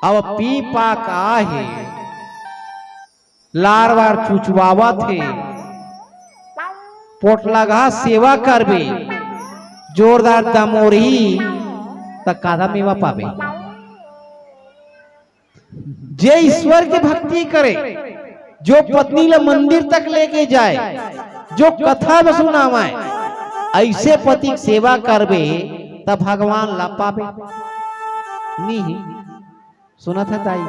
अब पी पा का है लार वार चुचवावा थे पोट लगा सेवा करबे जोरदार दमोरी तक कादा मेवा पावे। जे ईश्वर की भक्ति करे, जो पत्नी ला मंदिर तक लेके जाए, जो कथा में सुनावाए, ऐसे पति की सेवा करबे तब भगवान ला पावे। नहीं सुना था ताई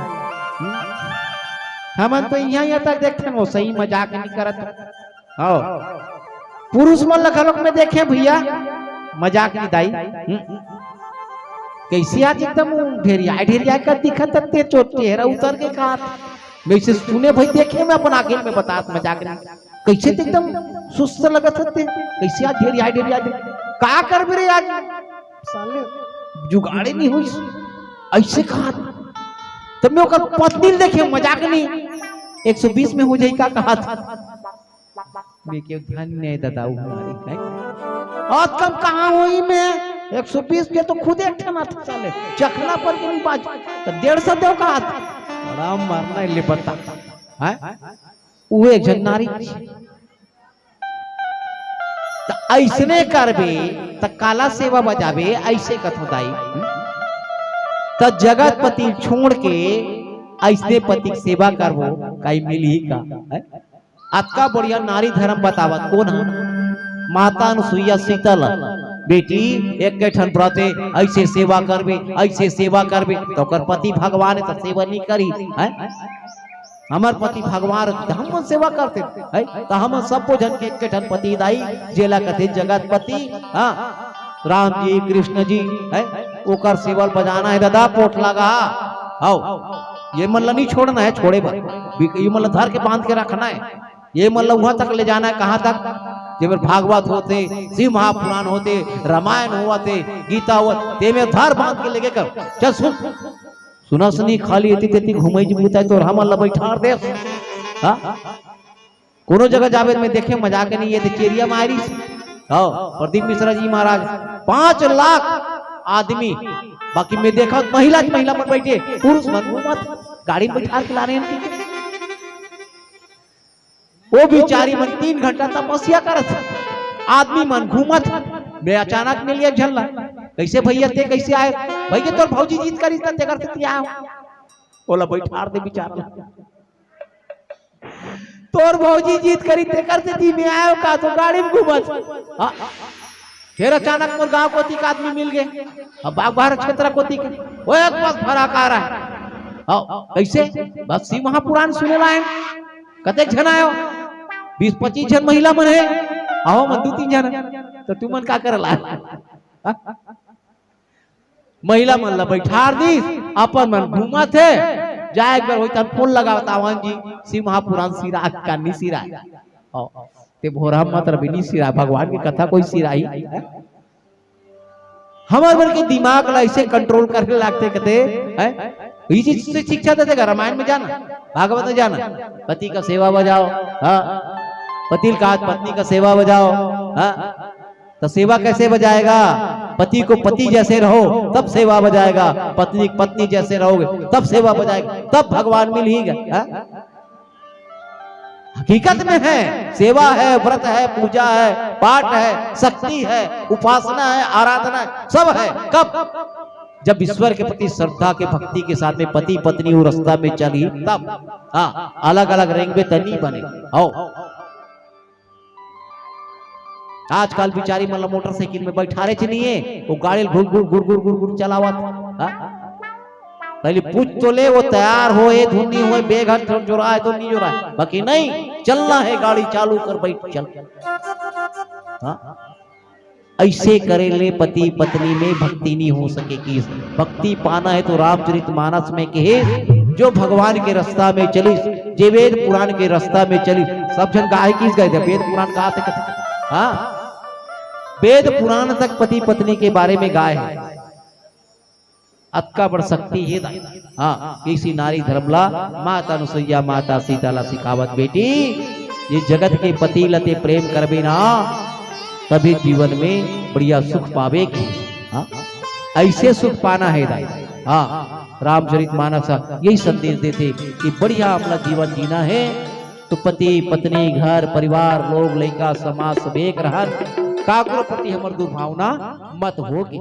हम तो यहाँ तक देखते वो सही मजाक नहीं करत हो। पुरुष मन लखलोक में देखे भैया मजाक नहीं दाई कैसे आज एकदम ढेरिया कर दिखत ते चोट चेहरा उतर के कहा वैसे सुने भाई देखे मैं अपन आगे में बता मजाक नहीं कैसे एकदम सुस्त लगत थे कैसे आज ढेरिया का कर बे आज साले जुगाड़े नहीं हुई ऐसे कहा तब मैं ओकर पत्नी देखे मजाक नहीं 120 में हो जाई का कहा था मैं क्यों ध्यान नहीं दादाऊ हमारी और कम कहां हुई मैं 120 के तो खुद एक ठना था साले चखना पर के नहीं बाज तो 150 देव का हाथ बड़ा मारना ले पता है वो एक जन्नारी तो ऐसने करबे तो काला सेवा बजाबे ऐसे कथोदाई तो जगत पति छोड़ के ऐसे पति की सेवा करबो कई मिली का आपका बढ़िया नारी धर्म बतावत कौन है माता अनुसुईया शीतल बेटी एक ठन व्रते ऐसे सेवा करबे तो कर पति भगवान तो सेवा नहीं करी है हमार पति भगवान हम सेवा करते है तो हम सब जन के एक ठन पति दाई जेला कथे जगत पति हाँ राम जी कृष्ण जी है ओकर सेवल बजाना है दादा पोट लगा आओ ये मतलब नहीं छोड़ना है छोड़े ये मतलब धर के बांध के रखना है ये मतलब वहां तक ले जाना है कहां तक जब भागवत होते शिव महापुराण होते रामायण होते गीता होते ते में धर बांध के लेके कर चल सुना सुनी खाली एती तेती घुमई जबूता तो हम अल्लाह बैठा दे हां कोनो जगह जावे में देखे मजाक नहीं ये चेरिया मारी हां प्रदीप मिश्रा जी महाराज 5 लाख आदमी बाकी में देखा महिला पर बैठे पुरुष मन मत गाड़ी में बैठा के ला रहे हैं वो बेचारी मन 3 घंटा तपस्या करत आदमी मन घूमत बे अचानक मिल गया झल्ला कैसे भैया ते कैसे आए भैया तोर भौजी जीत करी ते कर सकती आओ बोला बैठार दे बेचारा तोर भौजी जीत करी ते कर सकती मैं आयो का तो गाड़ी में घूमत फिर अचानक मोर गांव कोती का आदमी मिल गए अब बागबाहर क्षेत्र कोती के वो एक बस फराक आ रहा है कैसे बस शिव महापुराण सुने लाए कते जन आयो 20-25 जन महिला मन है आओ मन 2-3 जन तो तू मन का करला महिला मन ला बैठार दी अपन मन घुमा थे जाए एक बार होई तन फोन लगावत आवन जी शिव महापुराण सिरा का नि सिरा ते भोरा मत रबिनी सिरा भगवान की कथा कोई सिराई हमारे मन के दिमाग ला ऐसे कंट्रोल करने लगते कहते हैं ये चीज से शिक्षा देते रामायण में जाना भागवत में जाना पति का सेवा बजाओ हाँ पति का पत्नी का सेवा बजाओ हाँ तो सेवा कैसे बजाएगा पति को पति जैसे रहो तब सेवा बजाएगा पत्नी पत्नी जैसे रहोगे तब सेवा बजाएगा तब भगवान मिल ही गए हकीकत में है सेवा है व्रत है पूजा है पाठ है शक्ति है उपासना है आराधना है सब है कब जब ईश्वर के प्रति श्रद्धा के भक्ति के साथ में पति पत्नी वो रास्ता में चली तब हाँ अलग अलग रंग में तनी बने आओ आजकल बिचारी मतलब मोटरसाइकिल में बैठा रहे चलिए वो गाड़ी घुर घुर घुर घुर घुर घुर चलावा पहले पूछ तो ले वो तैयार हो ये धुनी हो बेघर जो रहा है तो नहीं जो रहा है बाकी नहीं चलना है गाड़ी चालू कर बैठ चल ऐसे करे ले पति पत्नी में भक्ति नहीं हो सकेगी भक्ति पाना है तो रामचरितमानस में कहे जो भगवान के रास्ता में चली जे वेद पुराण के रास्ता में चली सब जन गाय किस गए थे वेद पुराण कहा थे हाँ वेद पुराण तक पति पत्नी के बारे में गाय है अक्का बड़ शक्ति है हाँ किसी नारी धर्मला माता अनुसुईया माता सीताला सिखावत बेटी ये जगत के पति लते प्रेम करबे ना तभी जीवन में बढ़िया सुख पावे की हाँ ऐसे सुख पाना है हाँ रामचरितमानस यही संदेश देते कि बढ़िया अपना जीवन जीना है तो पति पत्नी घर परिवार लोग लड़का समाज सब एक रहन काकरो प्रति हमर दुर्भावना मत हो कि